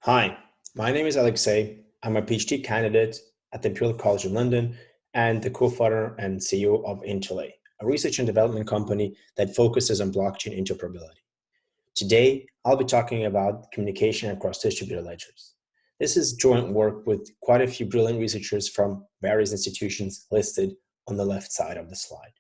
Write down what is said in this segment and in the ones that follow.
Hi, my name is Alexei. I'm a PhD candidate at the Imperial College in London and the co-founder and CEO of Intellay, a research and development company that focuses on blockchain interoperability. Today, I'll be talking about communication across distributed ledgers. This is joint work with quite a few brilliant researchers from various institutions listed on the left side of the slide.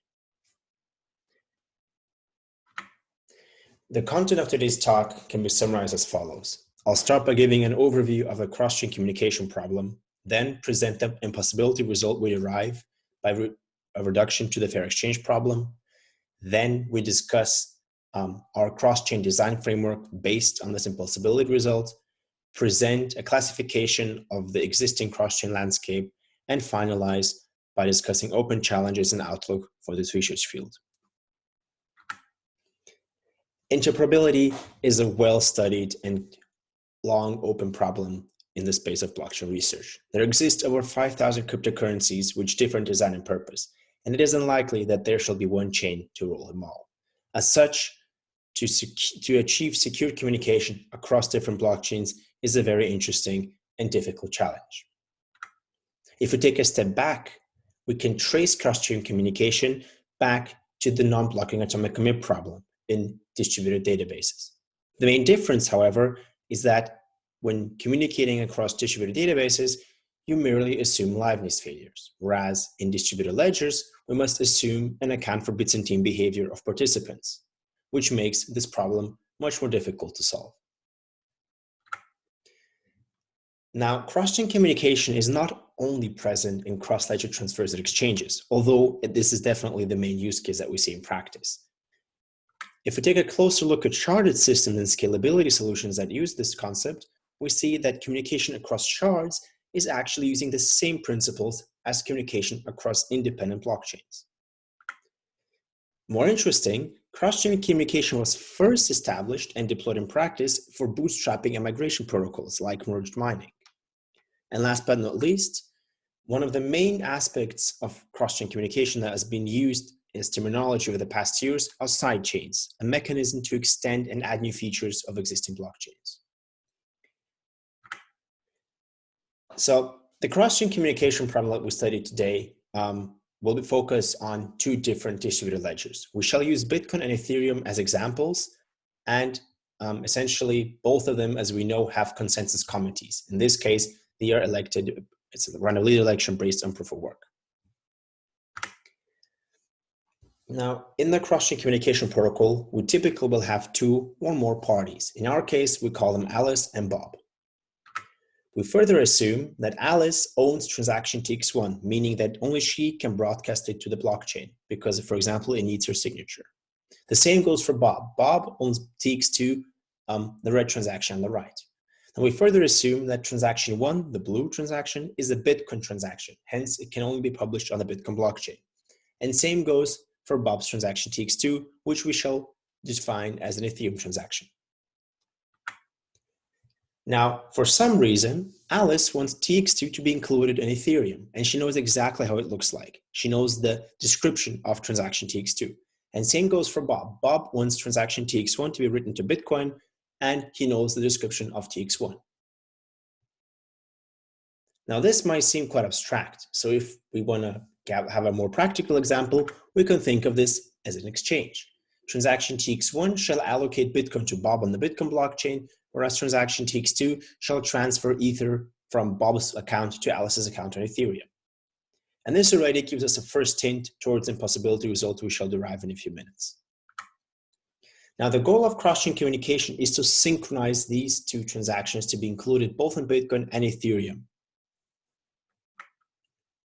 The content of today's talk can be summarized as follows. I'll start by giving an overview of a cross-chain communication problem, then present the impossibility result we derive by a reduction to the fair exchange problem. Then we discuss our cross-chain design framework based on this impossibility result, present a classification of the existing cross-chain landscape, and finalize by discussing open challenges and outlook for this research field. Interoperability is a well-studied and long open problem in the space of blockchain research. There exist over 5,000 cryptocurrencies which differ in design and purpose, and it is unlikely that there shall be one chain to rule them all. As such, to achieve secure communication across different blockchains is a very interesting and difficult challenge. If we take a step back, we can trace cross-chain communication back to the non-blocking atomic commit problem in distributed databases. The main difference, however, is that when communicating across distributed databases, you merely assume liveness failures, whereas in distributed ledgers, we must assume and account for Byzantine behavior of participants, which makes this problem much more difficult to solve. Now, cross-chain communication is not only present in cross-ledger transfers and exchanges, although this is definitely the main use case that we see in practice. If we take a closer look at sharded systems and scalability solutions that use this concept, we see that communication across shards is actually using the same principles as communication across independent blockchains. More interesting, cross-chain communication was first established and deployed in practice for bootstrapping and migration protocols like merged mining. And last but not least, one of the main aspects of cross-chain communication that has been used as terminology over the past years are sidechains, a mechanism to extend and add new features of existing blockchains. So the cross-chain communication problem that we studied today will be focused on two different distributed ledgers. We shall use Bitcoin and Ethereum as examples, and essentially both of them, as we know, have consensus committees. In this case, they are elected, it's a random lead election based on proof of work. Now, in the cross-chain communication protocol, we typically will have two or more parties. In our case, we call them Alice and Bob. We further assume that Alice owns transaction TX1, meaning that only she can broadcast it to the blockchain because, for example, it needs her signature. The same goes for Bob. Bob owns TX2, the red transaction on the right. And we further assume that transaction 1, the blue transaction, is a Bitcoin transaction. Hence, it can only be published on the Bitcoin blockchain. And same goes for Bob's transaction TX2, which we shall define as an Ethereum transaction. Now, for some reason, Alice wants TX2 to be included in Ethereum, and she knows exactly how it looks like. She knows the description of transaction TX2. And same goes for Bob. Bob wants transaction TX1 to be written to Bitcoin, and he knows the description of TX1. Now, this might seem quite abstract. So if we want to have a more practical example, we can think of this as an exchange. Transaction TX1 shall allocate Bitcoin to Bob on the Bitcoin blockchain, whereas transaction TX2 shall transfer Ether from Bob's account to Alice's account on Ethereum. And this already gives us a first hint towards the impossibility result we shall derive in a few minutes. Now, the goal of cross-chain communication is to synchronize these two transactions to be included both in Bitcoin and Ethereum.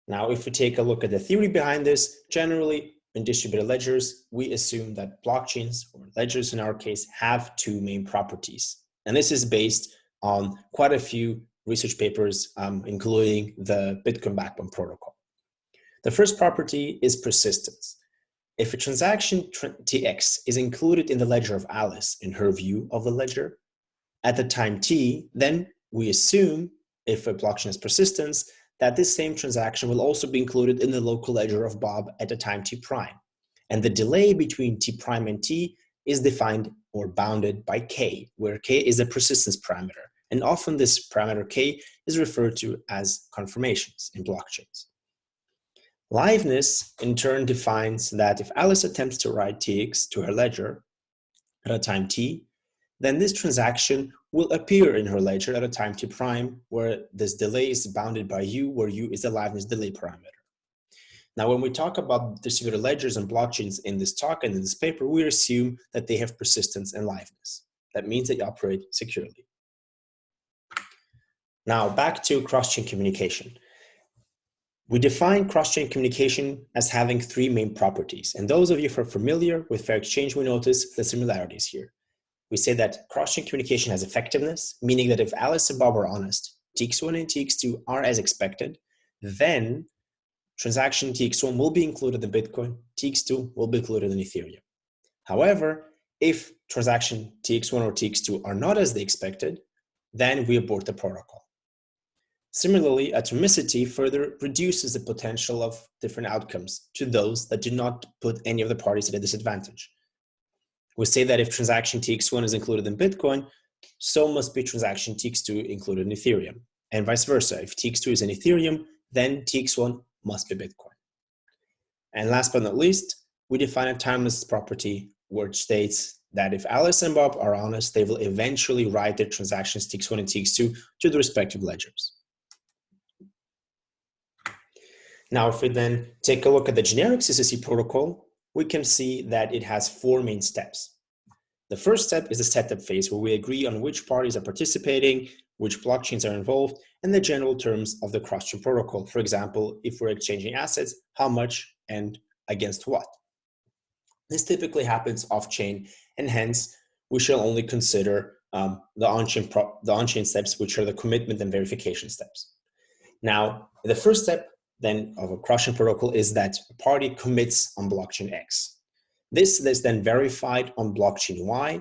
Now, if we take a look at the theory behind this, generally in distributed ledgers, we assume that blockchains, or ledgers in our case, have two main properties. And this is based on quite a few research papers, including the Bitcoin Backbone Protocol. The first property is persistence. If a transaction TX is included in the ledger of Alice in her view of the ledger, at the time t, then we assume, if a blockchain has persistence, that this same transaction will also be included in the local ledger of Bob at the time t prime. And the delay between t prime and t is defined or bounded by k, where k is a persistence parameter. and often this parameter k is referred to as confirmations in blockchains. Liveness, in turn, defines that if Alice attempts to write tx to her ledger at a time t, then this transaction will appear in her ledger at a time t prime, where this delay is bounded by u, where u is the liveness delay parameter. Now, when we talk about distributed ledgers and blockchains in this talk and in this paper, we assume that they have persistence and liveness. That means they operate securely. Now, back to cross-chain communication. We define cross-chain communication as having three main properties. And those of you who are familiar with fair exchange will notice the similarities here. We say that cross-chain communication has effectiveness, meaning that if Alice and Bob are honest, TX1 and TX2 are as expected, then transaction TX1 will be included in Bitcoin, TX2 will be included in Ethereum. However, if transaction TX1 or TX2 are not as they expected, then we abort the protocol. Similarly, atomicity further reduces the potential of different outcomes to those that do not put any of the parties at a disadvantage. We say that if transaction TX1 is included in Bitcoin, so must be transaction TX2 included in Ethereum, and vice versa. If TX2 is in Ethereum, then TX1 must be Bitcoin. And last but not least, we define a timeless property which states that if Alice and Bob are honest, they will eventually write their transactions TX1 and TX2 to the respective ledgers. Now, if we then take a look at the generic CCC protocol, we can see that it has four main steps. The first step is the setup phase, where we agree on which parties are participating, which blockchains are involved, and the general terms of the cross-chain protocol. For example, if we're exchanging assets, how much and against what. This typically happens off-chain, and hence we shall only consider the on-chain steps, which are the commitment and verification steps. Now, the first step then of a cross-chain protocol is that a party commits on blockchain X. This is then verified on blockchain Y,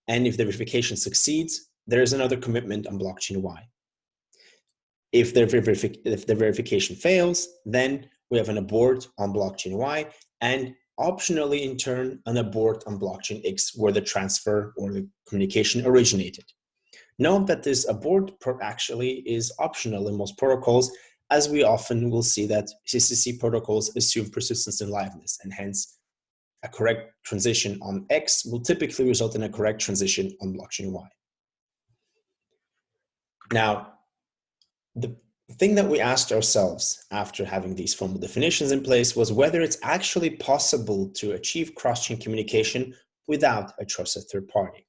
and if the verification succeeds, there is another commitment on blockchain Y. If the verification fails, then we have an abort on blockchain Y, and optionally, in turn, an abort on blockchain X, where the transfer or the communication originated. Note that this abort actually is optional in most protocols, as we often will see that CCC protocols assume persistence and liveness, and hence a correct transition on X will typically result in a correct transition on blockchain Y. Now, the thing that we asked ourselves after having these formal definitions in place was whether it's actually possible to achieve cross-chain communication without a trusted third party.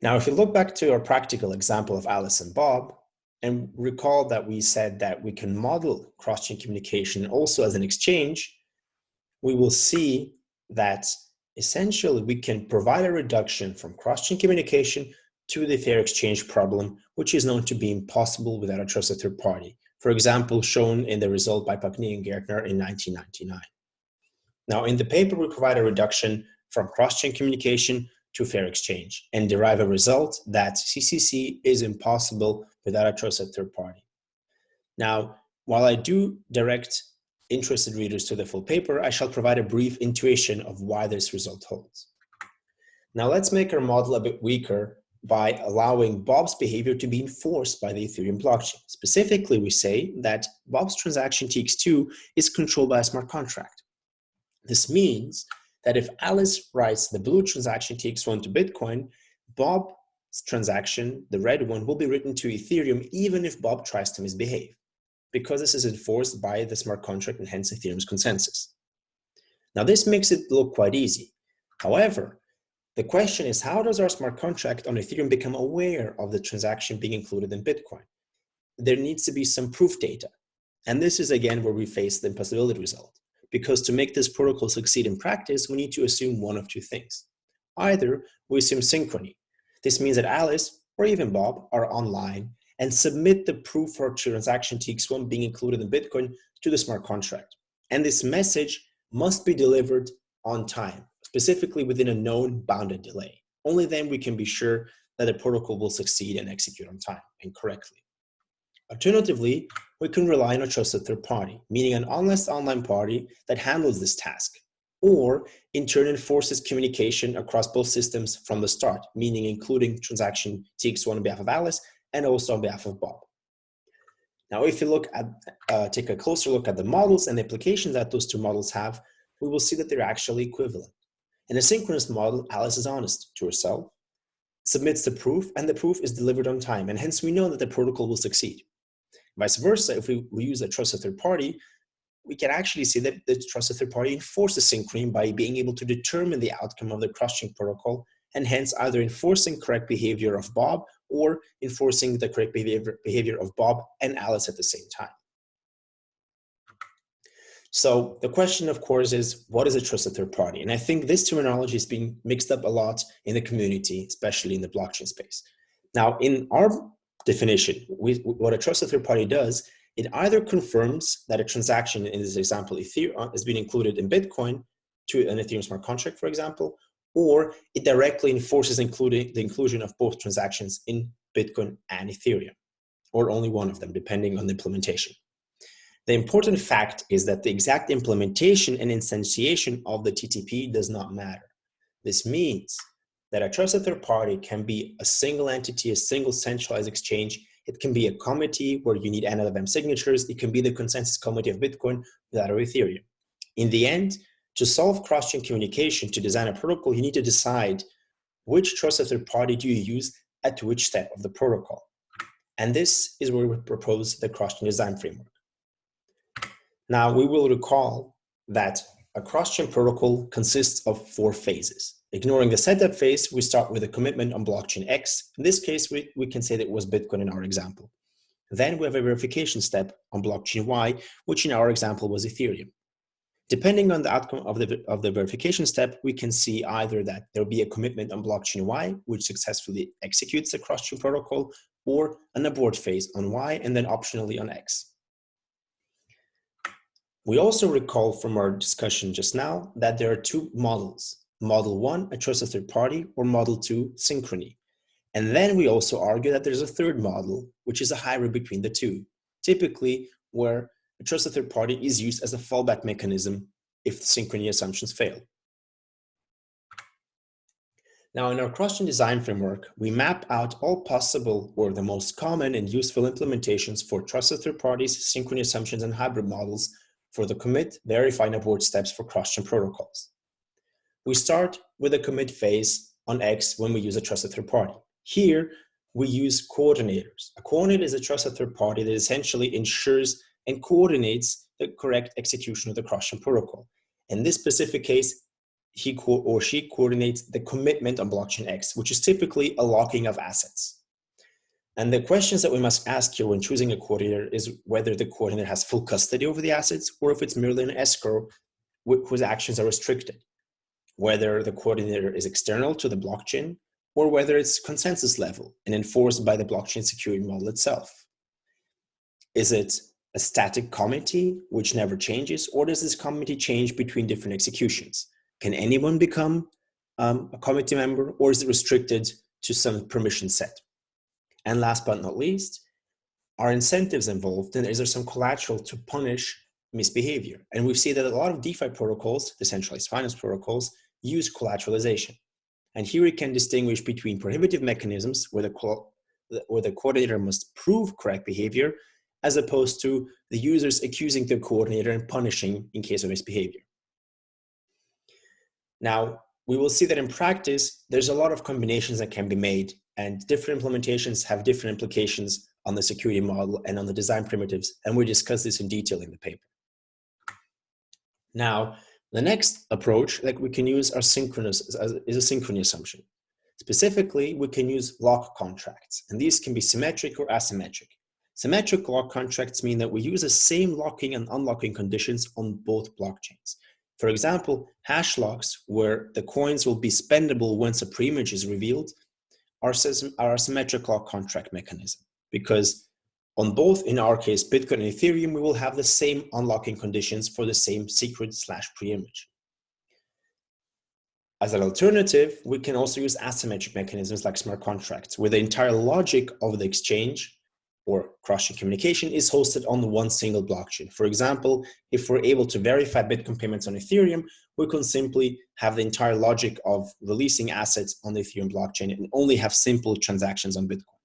Now, if you look back to our practical example of Alice and Bob, and recall that we said that we can model cross-chain communication also as an exchange, we will see that essentially we can provide a reduction from cross-chain communication to the fair exchange problem, which is known to be impossible without a trusted third party. For example, shown in the result by Pakni and Gärtner in 1999. Now, in the paper, we provide a reduction from cross-chain communication to fair exchange and derive a result that CCC is impossible without a trusted third party. Now, while I do direct interested readers to the full paper, I shall provide a brief intuition of why this result holds. Now, let's make our model a bit weaker by allowing Bob's behavior to be enforced by the Ethereum blockchain. Specifically, we say that Bob's transaction TX2 is controlled by a smart contract. This means that if Alice writes the blue transaction TX1 to Bitcoin, Bob's transaction, the red one, will be written to Ethereum even if Bob tries to misbehave, because this is enforced by the smart contract and hence Ethereum's consensus. Now, this makes it look quite easy. However, the question is, how does our smart contract on Ethereum become aware of the transaction being included in Bitcoin? There needs to be some proof data. And this is again where we face the impossibility result. Because to make this protocol succeed in practice, we need to assume one of two things. Either we assume synchrony. This means that Alice or even Bob are online and submit the proof for transaction TX1 being included in Bitcoin to the smart contract. And this message must be delivered on time, specifically within a known bounded delay. Only then we can be sure that the protocol will succeed and execute on time and correctly. Alternatively, we can rely on a trusted third party, meaning an honest online party that handles this task, or in turn enforces communication across both systems from the start, meaning including transaction TX1 on behalf of Alice and also on behalf of Bob. Now, if you look at, take a closer look at the models and the applications that those two models have, we will see that they're actually equivalent. In a synchronous model, Alice is honest to herself, submits the proof, and the proof is delivered on time, and hence we know that the protocol will succeed. Vice versa, if we use a trusted third party, we can actually see that the trusted third party enforces synchrony by being able to determine the outcome of the cross-chain protocol, and hence either enforcing correct behavior of Bob or enforcing the correct behavior of Bob and Alice at the same time. So the question, of course, is what is a trusted third party? And I think this terminology is being mixed up a lot in the community, especially in the blockchain space. Now, in our definition, what a trusted third party does, it either confirms that a transaction, in this example, Ethereum, has been included in Bitcoin to an Ethereum smart contract, for example, or it directly enforces the inclusion of both transactions in Bitcoin and Ethereum, or only one of them, depending on the implementation. The important fact is that the exact implementation and instantiation of the TTP does not matter. This means that a trusted third party can be a single entity, a single centralized exchange. It can be a committee where you need NLFM signatures. It can be the consensus committee of Bitcoin, that of Ethereum. In the end, to solve cross-chain communication, to design a protocol, you need to decide which trusted third party do you use at which step of the protocol. And this is where we propose the cross-chain design framework. Now, we will recall that a cross-chain protocol consists of 4 phases. Ignoring the setup phase, we start with a commitment on blockchain X. In this case, we can say that it was Bitcoin in our example. Then we have a verification step on blockchain Y, which in our example was Ethereum. Depending on the outcome of the verification step, we can see either that there will be a commitment on blockchain Y, which successfully executes the cross-chain protocol, or an abort phase on Y and then optionally on X. We also recall from our discussion just now that there are 2 models. Model 1, a trusted third party, or Model 2, synchrony. And then we also argue that there's a third model, which is a hybrid between the two, typically where a trusted third party is used as a fallback mechanism if synchrony assumptions fail. Now, in our cross-chain design framework, we map out all possible or the most common and useful implementations for trusted third parties, synchrony assumptions, and hybrid models for the commit, verify, and abort steps for cross-chain protocols. We start with a commit phase on X when we use a trusted third party. Here, we use coordinators. A coordinator is a trusted third party that essentially ensures and coordinates the correct execution of the cross-chain protocol. In this specific case, he or she coordinates the commitment on blockchain X, which is typically a locking of assets. And the questions that we must ask here when choosing a coordinator is whether the coordinator has full custody over the assets or if it's merely an escrow whose actions are restricted, whether the coordinator is external to the blockchain or whether it's consensus level and enforced by the blockchain security model itself. Is it a static committee which never changes, or does this committee change between different executions? Can anyone become a committee member, or is it restricted to some permission set? And last but not least, are incentives involved, and is there some collateral to punish misbehavior? And we see that a lot of DeFi protocols, decentralized finance protocols, use collateralization. And here we can distinguish between prohibitive mechanisms where the coordinator must prove correct behavior, as opposed to the users accusing the coordinator and punishing in case of misbehavior. Now, we will see that in practice, there's a lot of combinations that can be made, and different implementations have different implications on the security model and on the design primitives, and we discuss this in detail in the paper. Now, the next approach that we can use is a synchrony assumption. Specifically, we can use lock contracts, and these can be symmetric or asymmetric. Symmetric lock contracts mean that we use the same locking and unlocking conditions on both blockchains. For example, hash locks, where the coins will be spendable once a pre-image is revealed, are a symmetric lock contract mechanism, because on both, in our case, Bitcoin and Ethereum, we will have the same unlocking conditions for the same secret/pre-image. As an alternative, we can also use asymmetric mechanisms like smart contracts, where the entire logic of the exchange or cross-chain communication is hosted on one single blockchain. For example, if we're able to verify Bitcoin payments on Ethereum, we can simply have the entire logic of releasing assets on the Ethereum blockchain and only have simple transactions on Bitcoin.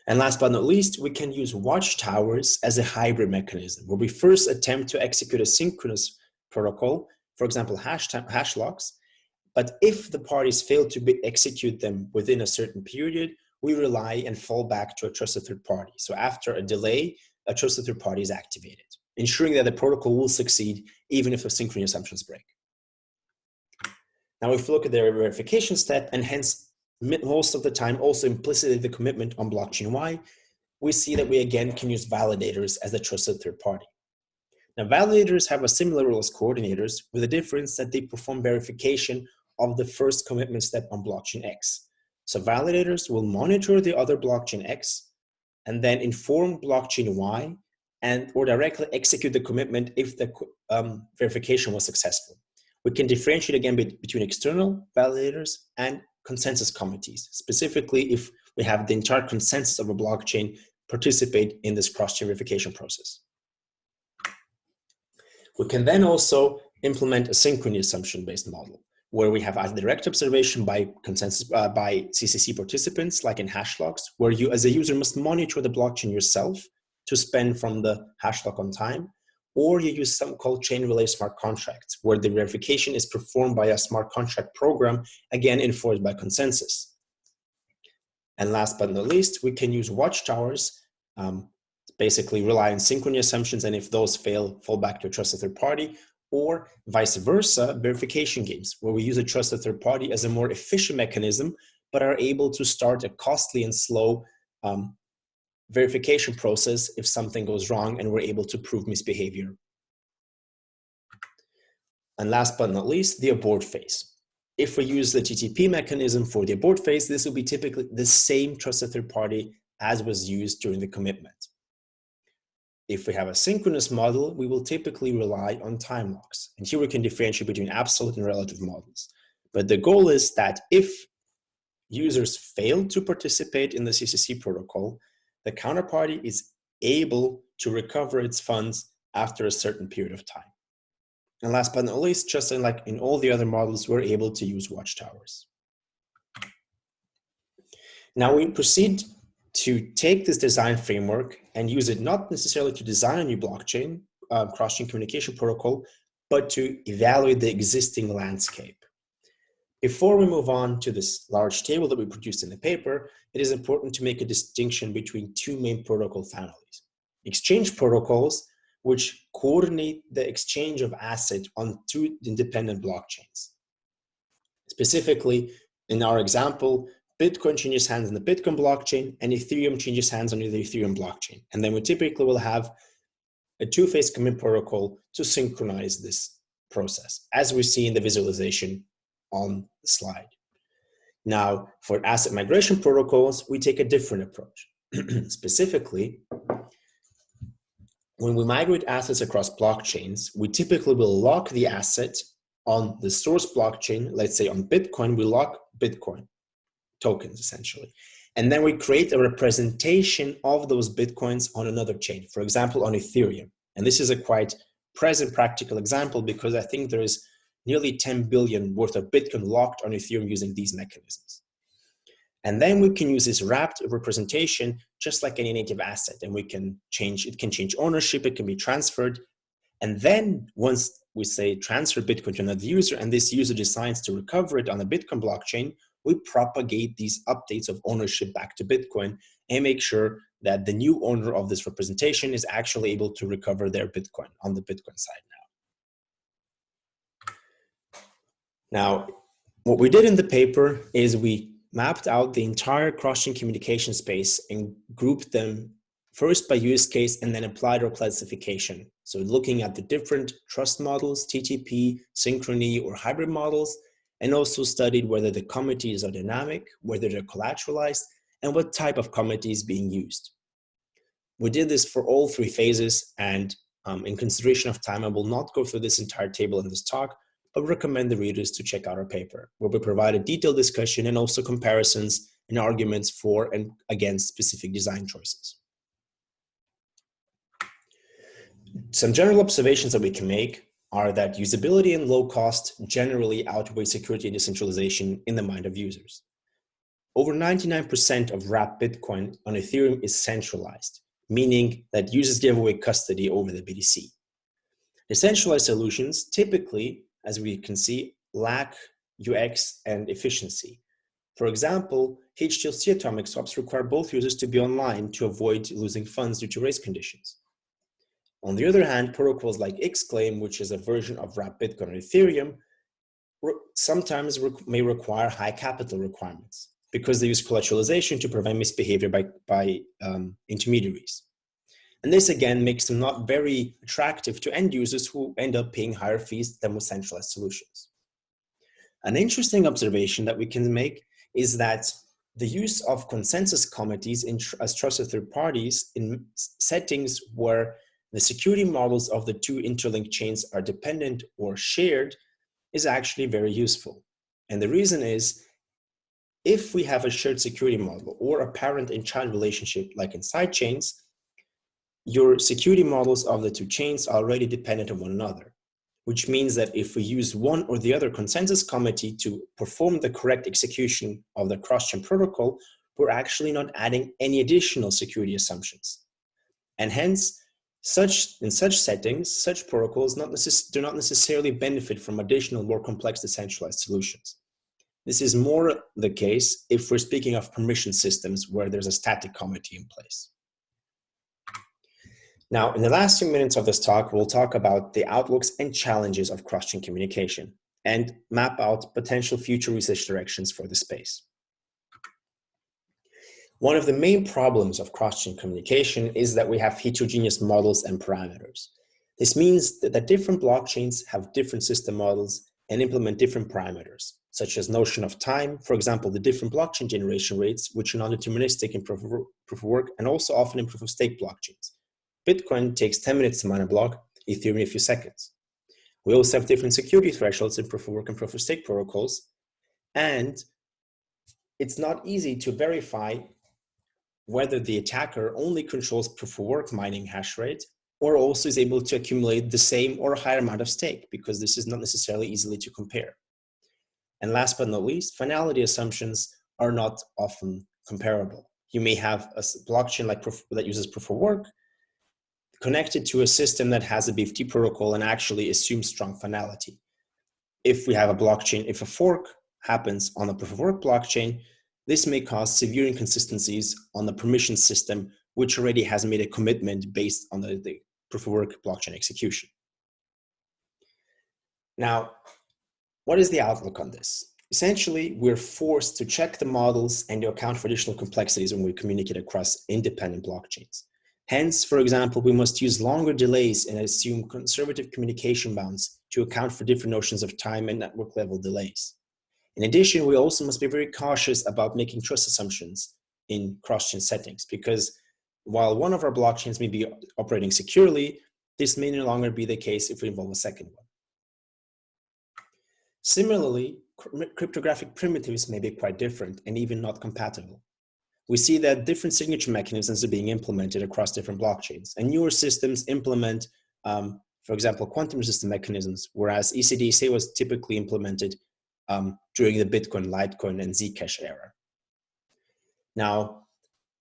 And last but not least, we can use watchtowers as a hybrid mechanism, where we first attempt to execute a synchronous protocol, for example, hash locks. But if the parties fail to execute them within a certain period, we rely and fall back to a trusted third party. So after a delay, a trusted third party is activated, ensuring that the protocol will succeed even if the synchrony assumptions break. Now, if we look at the verification step, and hence most of the time also implicitly the commitment on blockchain Y, we see that we again can use validators as a trusted third party. Now, validators have a similar role as coordinators, with the difference that they perform verification of the first commitment step on blockchain X. So validators will monitor the other blockchain X and then inform blockchain Y or directly execute the commitment if the verification was successful. We can differentiate again between external validators and consensus committees, specifically if we have the entire consensus of a blockchain participate in this cross-chain verification process. We can then also implement a synchrony assumption-based model, where we have a direct observation by consensus by CCC participants, like in hash locks, where you as a user must monitor the blockchain yourself to spend from the hash lock on time, or you use some called chain relay smart contracts, where the verification is performed by a smart contract program, again enforced by consensus. And last but not least, we can use watchtowers, basically rely on synchrony assumptions, and if those fail, fall back to a trusted third party, or vice versa, verification games, where we use a trusted third party as a more efficient mechanism, but are able to start a costly and slow verification process if something goes wrong and we're able to prove misbehavior. And last but not least, the abort phase. If we use the TTP mechanism for the abort phase, this will be typically the same trusted third party as was used during the commitment. If we have a synchronous model, we will typically rely on time locks. And here we can differentiate between absolute and relative models. But the goal is that if users fail to participate in the CCC protocol, the counterparty is able to recover its funds after a certain period of time. And last but not least, just like in all the other models, we're able to use watchtowers. Now we proceed to take this design framework and use it not necessarily to design a new blockchain, cross-chain communication protocol, but to evaluate the existing landscape. Before we move on to this large table that we produced in the paper, it is important to make a distinction between two main protocol families. Exchange protocols, which coordinate the exchange of assets on two independent blockchains. Specifically, in our example, Bitcoin changes hands on the Bitcoin blockchain and Ethereum changes hands on the Ethereum blockchain. And then we typically will have a two-phase commit protocol to synchronize this process, as we see in the visualization on the slide. Now, for asset migration protocols, we take a different approach. Specifically, when we migrate assets across blockchains, we typically will lock the asset on the source blockchain. Let's say on Bitcoin, we lock Bitcoin tokens essentially. And then we create a representation of those Bitcoins on another chain, for example, on Ethereum. And this is a quite present practical example because I think there is nearly 10 billion worth of Bitcoin locked on Ethereum using these mechanisms. And then we can use this wrapped representation just like any native asset, and we can change, it can change ownership, it can be transferred. And then once we say transfer Bitcoin to another user and this user decides to recover it on the Bitcoin blockchain, we propagate these updates of ownership back to Bitcoin and make sure that the new owner of this representation is actually able to recover their Bitcoin on the Bitcoin side now. Now, what we did in the paper is we mapped out the entire cross-chain communication space and grouped them first by use case and then applied our classification. So looking at the different trust models, TTP, synchrony, or hybrid models, and also studied whether the committees are dynamic, whether they're collateralized, and what type of committee is being used. We did this for all three phases, and in consideration of time, I will not go through this entire table in this talk, but recommend the readers to check out our paper, where we provide a detailed discussion and also comparisons and arguments for and against specific design choices. Some general observations that we can make are that usability and low cost generally outweigh security and decentralization in the mind of users. Over 99% of wrapped Bitcoin on Ethereum is centralized, meaning that users give away custody over the BTC. Decentralized solutions typically, as we can see, lack UX and efficiency. For example, HTLC atomic swaps require both users to be online to avoid losing funds due to race conditions. On the other hand, protocols like Xclaim, which is a version of wrapped Bitcoin on Ethereum, sometimes may require high capital requirements because they use collateralization to prevent misbehavior by intermediaries. And this again makes them not very attractive to end users who end up paying higher fees than with centralized solutions. An interesting observation that we can make is that the use of consensus committees as trusted third parties in settings where the security models of the two interlinked chains are dependent or shared is actually very useful. And the reason is, if we have a shared security model or a parent and child relationship like in sidechains, your security models of the two chains are already dependent on one another, which means that if we use one or the other consensus committee to perform the correct execution of the cross-chain protocol, we're actually not adding any additional security assumptions. And hence, in such settings, such protocols do not necessarily benefit from additional, more complex decentralized solutions. This is more the case if we're speaking of permission systems where there's a static committee in place. Now, in the last few minutes of this talk, we'll talk about the outlooks and challenges of cross-chain communication and map out potential future research directions for the space. One of the main problems of cross-chain communication is that we have heterogeneous models and parameters. This means that different blockchains have different system models and implement different parameters, such as notion of time, for example, the different blockchain generation rates, which are non-deterministic in proof of work and also often in proof of stake blockchains. Bitcoin takes 10 minutes to mine a block, Ethereum a few seconds. We also have different security thresholds in proof of work and proof of stake protocols, and it's not easy to verify whether the attacker only controls proof of work mining hash rate or also is able to accumulate the same or a higher amount of stake, because this is not necessarily easily to compare. And last but not least, finality assumptions are not often comparable. You may have a blockchain that uses proof of work connected to a system that has a BFT protocol and actually assumes strong finality. If we have a blockchain, if a fork happens on a proof of work blockchain, this may cause severe inconsistencies on the permission system, which already has made a commitment based on the proof of work blockchain execution. Now, what is the outlook on this? Essentially, we're forced to check the models and to account for additional complexities when we communicate across independent blockchains. Hence, for example, we must use longer delays and assume conservative communication bounds to account for different notions of time and network level delays. In addition, we also must be very cautious about making trust assumptions in cross-chain settings, because while one of our blockchains may be operating securely, this may no longer be the case if we involve a second one. Similarly, cryptographic primitives may be quite different and even not compatible. We see that different signature mechanisms are being implemented across different blockchains, and newer systems implement, for example, quantum resistant mechanisms, whereas ECDSA was typically implemented during the Bitcoin, Litecoin, and Zcash era. Now,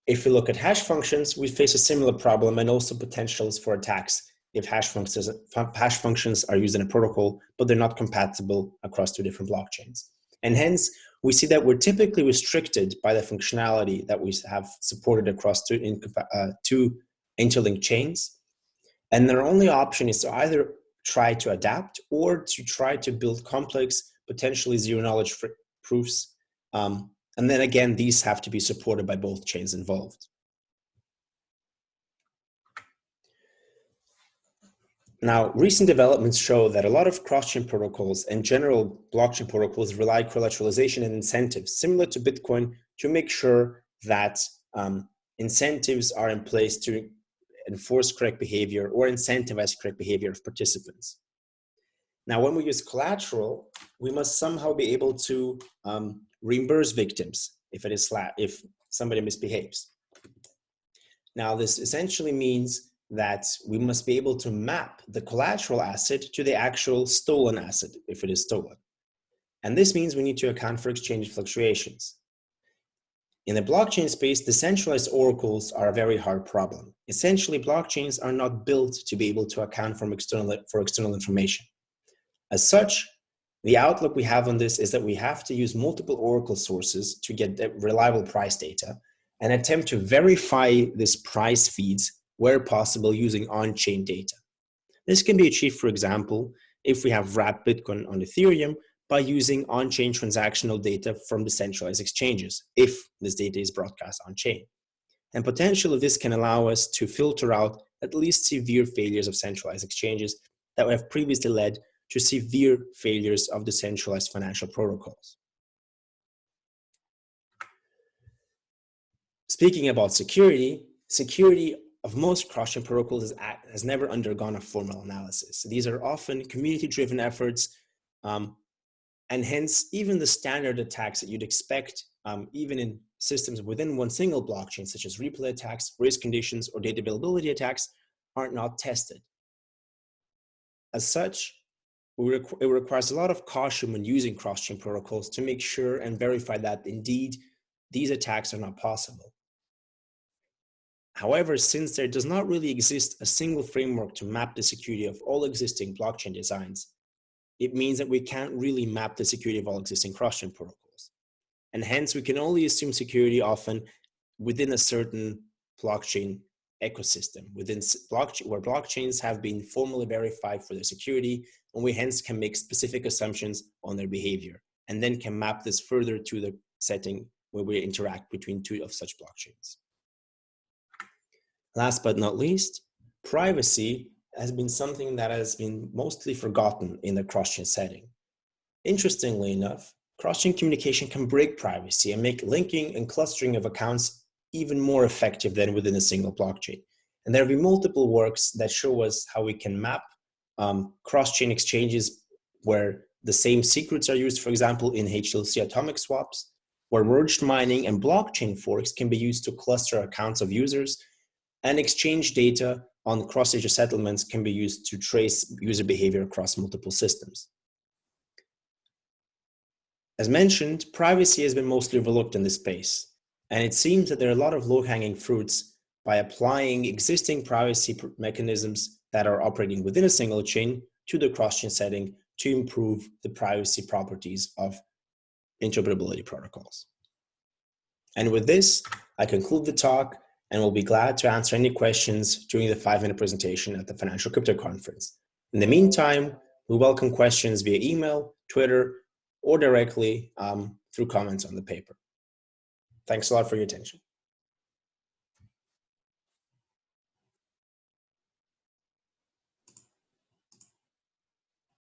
if we look at hash functions, we face a similar problem and also potentials for attacks if hash functions are used in a protocol, but they're not compatible across two different blockchains. And hence, we see that we're typically restricted by the functionality that we have supported across two interlinked chains. And their only option is to either try to adapt or to try to build complex, potentially zero-knowledge proofs. And then again, these have to be supported by both chains involved. Now, recent developments show that a lot of cross-chain protocols and general blockchain protocols rely on collateralization and incentives, similar to Bitcoin, to make sure that incentives are in place to enforce correct behavior or incentivize correct behavior of participants. Now, when we use collateral, we must somehow be able to reimburse victims if somebody misbehaves. Now, this essentially means that we must be able to map the collateral asset to the actual stolen asset if it is stolen. And this means we need to account for exchange fluctuations. In the blockchain space, decentralized oracles are a very hard problem. Essentially, blockchains are not built to be able to account for external information. As such, the outlook we have on this is that we have to use multiple oracle sources to get reliable price data and attempt to verify this price feeds where possible using on-chain data. This can be achieved, for example, if we have wrapped Bitcoin on Ethereum by using on-chain transactional data from decentralized exchanges, if this data is broadcast on-chain. And potentially this can allow us to filter out at least severe failures of centralized exchanges that have previously led to severe failures of decentralized financial protocols. Speaking about security of most cross-chain protocols has never undergone a formal analysis. These are often community-driven efforts, and hence even the standard attacks that you'd expect, even in systems within one single blockchain, such as replay attacks, race conditions, or data availability attacks, are not tested. As such, it requires a lot of caution when using cross-chain protocols to make sure and verify that indeed these attacks are not possible. However, since there does not really exist a single framework to map the security of all existing blockchain designs, it means that we can't really map the security of all existing cross-chain protocols. And hence, we can only assume security often within a certain blockchain ecosystem, where blockchains have been formally verified for their security, and we hence can make specific assumptions on their behavior, and then can map this further to the setting where we interact between two of such blockchains. Last but not least, privacy has been something that has been mostly forgotten in the cross-chain setting. Interestingly enough, cross-chain communication can break privacy and make linking and clustering of accounts even more effective than within a single blockchain. And there have been multiple works that show us how we can map cross-chain exchanges where the same secrets are used, for example, in HLC atomic swaps, where merged mining and blockchain forks can be used to cluster accounts of users, and exchange data on cross-ledger settlements can be used to trace user behavior across multiple systems. As mentioned, privacy has been mostly overlooked in this space, and it seems that there are a lot of low-hanging fruits by applying existing privacy mechanisms that are operating within a single chain to the cross-chain setting to improve the privacy properties of interoperability protocols. And with this, I conclude the talk, and will be glad to answer any questions during the 5-minute presentation at the Financial Crypto Conference. In the meantime, we welcome questions via email, Twitter, or directly through comments on the paper. Thanks a lot for your attention.